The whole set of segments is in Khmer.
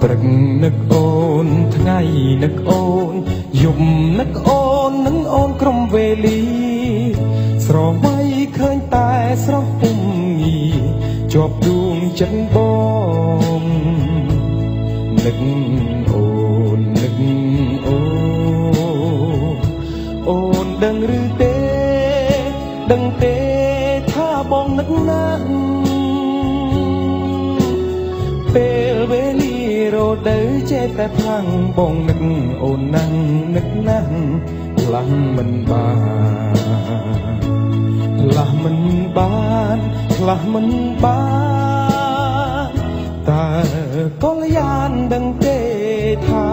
ព្រឹកនឹកអូនថ្ងៃនឹកអូនយប់នឹកអូននឹងអូនក្រុមវេលាស្រមៃឃើញតែស្រស់ពុំងីជាប់ដួងចិត្តបងនឹកអូននឹកអូនដឹងឬទេដឹងទេថាបងនឹកណាស់ពេលវេលារដូវចេះតែផ្លាំងបងនឹកអូនណាស់នឹកណាស់ផ្លាំងមិនបានផ្លាស់មិនបានផ្លាស់មិនបានតើកលយានដឹងទេថា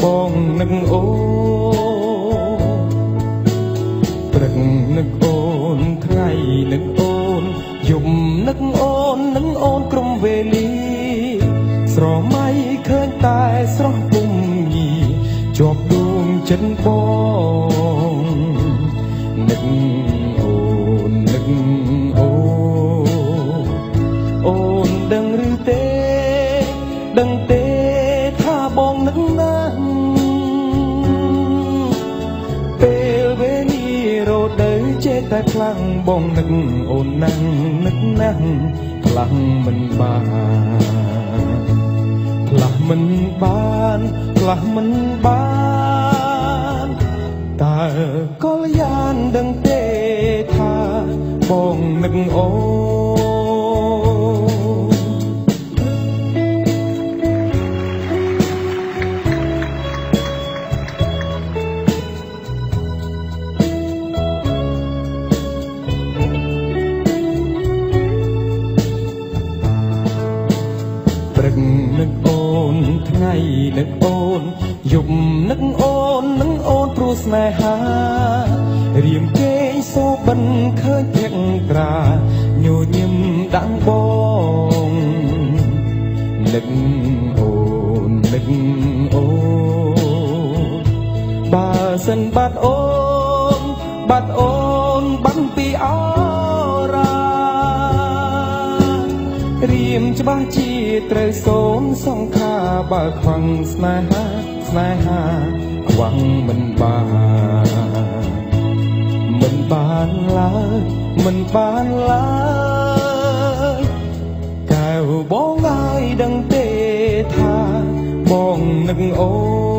បងនឹកអូព្រឹកនឹកអូនថ្ងៃនឹកអូនយប់នឹកអូននឹងអូនក្រុមវេលាស្រមៃឃើញតែស្រស់ពុំងីជាប់ដួងចិត្តបងនឹកអូនដឹងឬទេដឹងទេថាបងនឹកណាស់ពេលវេលារដូវចេះតែខ្លាំងបងនឹកអូនណាស់នឹកណាស់ខ្លាំងមិនបានផ្លាស់មិនបានផ្លាស់មិនបានតើកលយានដឹងទេថាបងនឹកអូព្រឹកនឹកអូនថ្ងៃនឹកអូនយប់នឹកអូននឹងអូនព្រោះស្នេហារៀមគេងសូបិនឃើញភក្ត្រាញញឹមដាំងបងនឹកអូននឹកអូនបើសិនបាត់អូនបាត់អូនបាត់ពីអរារៀមច្បាស់ជាត្រូវសូនសង្ខាបើខ្វាំងស្នេហាស្នេហាខ្វាំងមិនបានឡើយមិនបានឡើយកែវបងហើយដឹងទេថាបងនឹកអូ